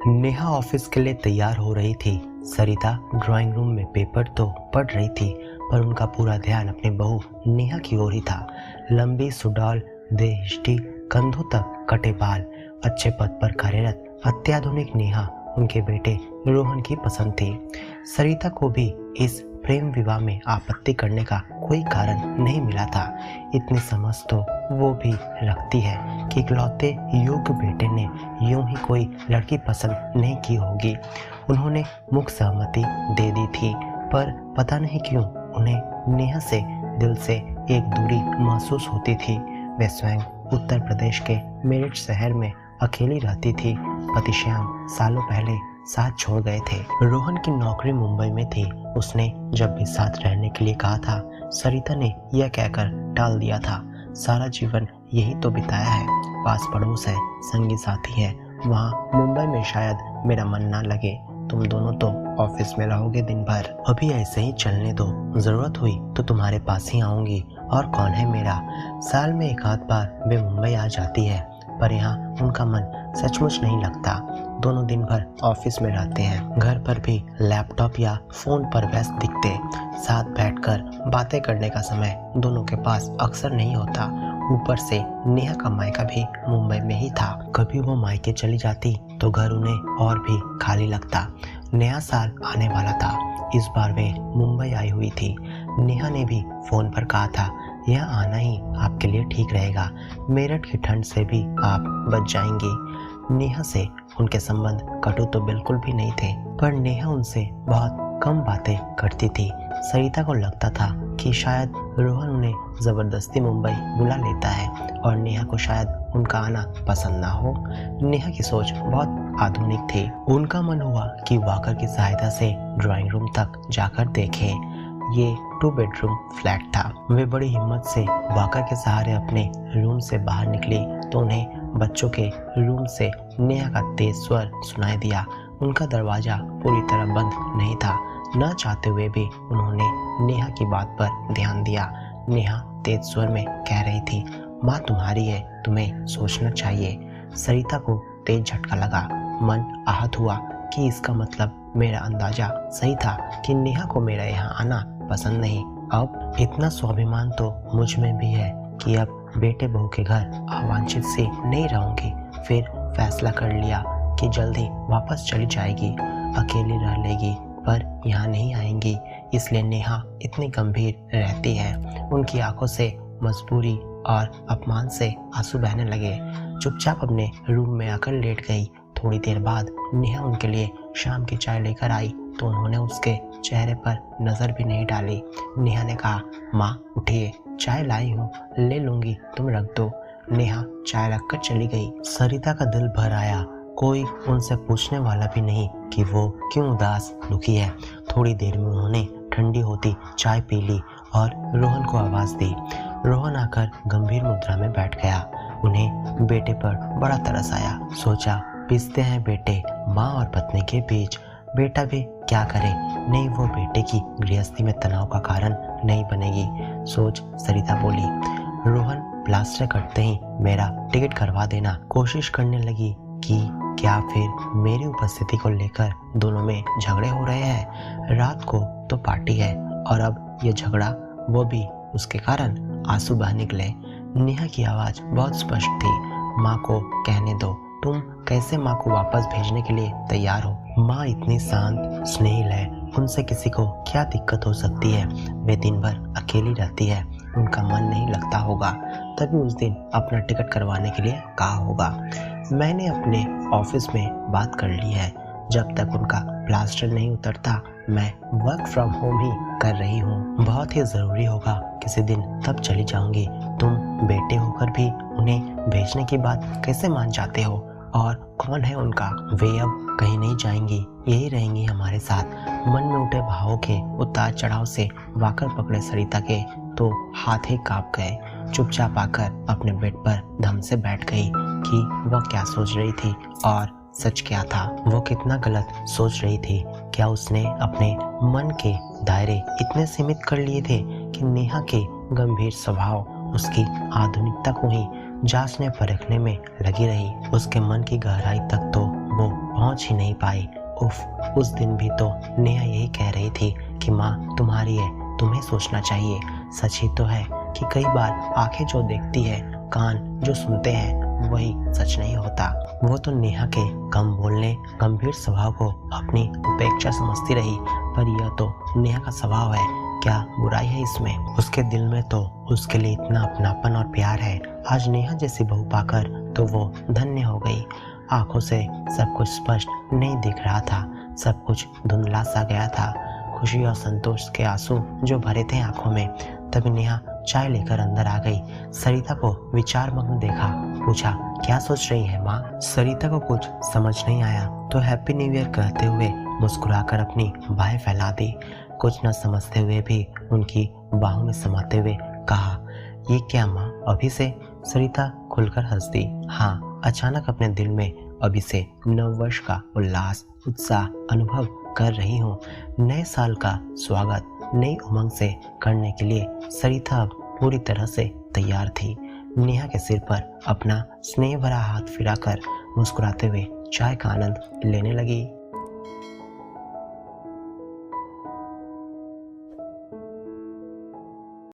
Neha office के लिए तैयार हो रही थी। सरिता ड्राइंग रूम में पेपर तो पढ़ रही थी, पर उनका पूरा ध्यान अपनी बहू नेहा की ओर ही था। लंबी सुडौल देहष्टि, कंधों तक कटे बाल, अच्छे पद पर कार्यरत अत्याधुनिक नेहा उनके बेटे रोहन की पसंद थी। सरिता को भी इस प्रेम विवाह में आपत्ति करने का कोई कारण नहीं मिला था। इतनी समझ तो वो भी रखती है कि इकलौते योग्य बेटे ने यूं ही कोई लड़की पसंद नहीं की होगी। उन्होंने मुख सहमति दे दी थी, पर पता नहीं क्यों उन्हें नेहा से दिल से एक दूरी महसूस होती थी। वे स्वयं उत्तर प्रदेश के मेरठ शहर में अकेली रहती थी। पति श्याम सालों पहले साथ छोड़ गए थे। रोहन की नौकरी मुंबई में थी। उसने जब भी साथ रहने के लिए कहा था, सरिता ने यह कहकर टाल दिया था, सारा जीवन यही तो बिताया है, पास पड़ोस है, संगी साथी है, वहाँ मुंबई में शायद मेरा मन ना लगे, तुम दोनों तो ऑफिस में रहोगे दिन भर, अभी ऐसे ही चलने दो, जरूरत हुई तो तुम्हारे पास ही आऊंगी, और कौन है मेरा। साल में एक आध बार वे मुंबई आ जाती है, पर यहाँ उनका मन सचमुच नहीं लगता। दोनों दिन भर ऑफिस में रहते हैं, घर पर भी लैपटॉप या फोन पर व्यस्त दिखते। साथ बैठकर बातें करने का समय दोनों के पास अक्सर नहीं होता। ऊपर से नेहा का मायका भी मुंबई में ही था। कभी वो मायके चली जाती तो घर उन्हें और भी खाली लगता। नया साल आने वाला था। इस बार वे मुंबई आई हुई थी। नेहा ने भी फोन पर कहा था, यह आना ही आपके लिए ठीक रहेगा, मेरठ की ठंड से भी आप बच जाएंगी। नेहा से उनके संबंध कटु तो बिल्कुल भी नहीं थे, पर नेहा उनसे बहुत कम बातें करती थी। सरिता को लगता था कि शायद रोहन उन्हें जबरदस्ती मुंबई बुला लेता है और नेहा को शायद उनका आना पसंद ना हो। नेहा की सोच बहुत आधुनिक थी। उनका मन हुआ कि वॉकर की सहायता से ड्राइंग रूम तक जाकर देखें। ये 2 बेडरूम फ्लैट था। वे बड़ी हिम्मत से वॉकर के सहारे अपने रूम से बाहर निकली तो उन्हें बच्चों के रूम से नेहा का तेज स्वर सुनाई दिया। उनका दरवाजा पूरी तरह बंद नहीं था। न चाहते हुए भी उन्होंने नेहा की बात पर ध्यान दिया। नेहा तेज स्वर में कह रही थी, माँ तुम्हारी है, तुम्हें सोचना चाहिए। सरिता को तेज झटका लगा। मन आहत हुआ कि इसका मतलब मेरा अंदाजा सही था कि नेहा को मेरा यहाँ आना पसंद नहीं। अब इतना स्वाभिमान तो मुझ में भी है कि अब बेटे बहू के घर अवांछित से नहीं रहूंगी। फिर फैसला कर लिया कि जल्दी वापस चली जाएगी, अकेली रह लेगी, पर यहाँ नहीं आएंगी। इसलिए नेहा इतनी गंभीर रहती है। उनकी आंखों से मजबूरी और अपमान से आंसू बहने लगे। चुपचाप अपने रूम में आकर लेट गई। थोड़ी देर बाद नेहा उनके लिए शाम की चाय लेकर आई तो उन्होंने उसके चेहरे पर नजर भी नहीं डाली। नेहा ने कहा, माँ उठिए, चाय लाई हूँ, ले लूंगी, तुम रख दो। नेहा चाय रखकर चली गई। सरिता का दिल भर आया। कोई उनसे पूछने वाला भी नहीं कि वो क्यों उदास दुखी है। थोड़ी देर में उन्होंने ठंडी होती चाय पी ली और रोहन को आवाज दी। रोहन आकर गंभीर मुद्रा में बैठ गया। उन्हें बेटे पर बड़ा तरस आया। सोचा, पिसते हैं बेटे माँ और पत्नी के बीच। बेटा भी क्या करे, नहीं वो बेटे की गृहस्थी में तनाव का कारण नहीं बनेगी। सोच सरिता बोली, रोहन प्लास्टर करते ही मेरा टिकट करवा देना। कोशिश करने लगी कि क्या फिर मेरी उपस्थिति को लेकर दोनों में झगड़े हो रहे हैं। रात को तो पार्टी है और अब ये झगड़ा, वो भी उसके कारण। आंसू बह निकले। नेहा की आवाज बहुत स्पष्ट थी, माँ को कहने दो, तुम कैसे माँ को वापस भेजने के लिए तैयार हो। माँ इतनी शांत स्नेहिल है, उनसे किसी को क्या दिक्कत हो सकती है। वे दिन भर अकेली रहती है, उनका मन नहीं लगता होगा, तभी उस दिन अपना टिकट करवाने के लिए कहा होगा। मैंने अपने ऑफिस में बात कर ली है, जब तक उनका प्लास्टर नहीं उतरता मैं वर्क फ्रॉम होम ही कर रही हूँ। बहुत ही ज़रूरी होगा किसी दिन तब चली जाऊंगी। तुम बेटे होकर भी उन्हें भेजने की बात कैसे मान जाते हो, और कौन है उनका। वे अब कहीं नहीं जाएंगी, यही रहेंगी हमारे साथ। मन में उठे भावों के उतार चढ़ाव से वाकर पकड़े सरिता के तो हाथ ही कांप गए। चुपचाप आकर अपने बेड पर धम से बैठ गई कि वह क्या सोच रही थी और सच क्या था। वो कितना गलत सोच रही थी। क्या उसने अपने मन के दायरे इतने सीमित कर लिए थे कि नेहा के गंभीर स्वभाव उसकी आधुनिकता को ही जांचने परखने में लगी रही। उसके मन की गहराई तक तो वो पहुंच पहुंच ही नहीं पाई। उफ, उस दिन भी तो नेहा यही कह रही थी कि माँ तुम्हारी है, तुम्हें सोचना चाहिए। सच ही तो है कि कई बार आंखें जो देखती है, कान जो सुनते हैं, वही सच नहीं होता। वो तो नेहा के कम बोलने, गंभीर स्वभाव को अपनी उपेक्षा समझती रही, पर यह तो नेहा का स्वभाव है, क्या बुराई है इसमें। उसके दिल में तो उसके लिए इतना अपनापन और प्यार है। आज नेहा जैसी बहू पाकर तो वो धन्य हो गई। आंखों से सब कुछ स्पष्ट नहीं दिख रहा था, सब कुछ धुंधला सा गया था। खुशी और संतोष के आंसू जो भरे थे आंखों में। तभी नेहा चाय लेकर अंदर आ गई। सरिता को विचार मग्न देखा, पूछा क्या सोच रही है माँ। सरिता को कुछ समझ नहीं आया तो हैप्पी न्यू ईयर कहते हुए मुस्कुराकर अपनी बाहें फैला दी। कुछ न समझते हुए भी उनकी बाहों में समाते हुए कहा, ये क्या माँ, अभी से? सरिता खुलकर हंस दी। हाँ, अचानक अपने दिल में अभी से नववर्ष का उल्लास, उत्साह अनुभव कर रही हूँ। नए साल का स्वागत नई उमंग से करने के लिए सरिता अब पूरी तरह से तैयार थी। नेहा के सिर पर अपना स्नेह भरा हाथ फिराकर मुस्कुराते हुए चाय का आनंद लेने लगी।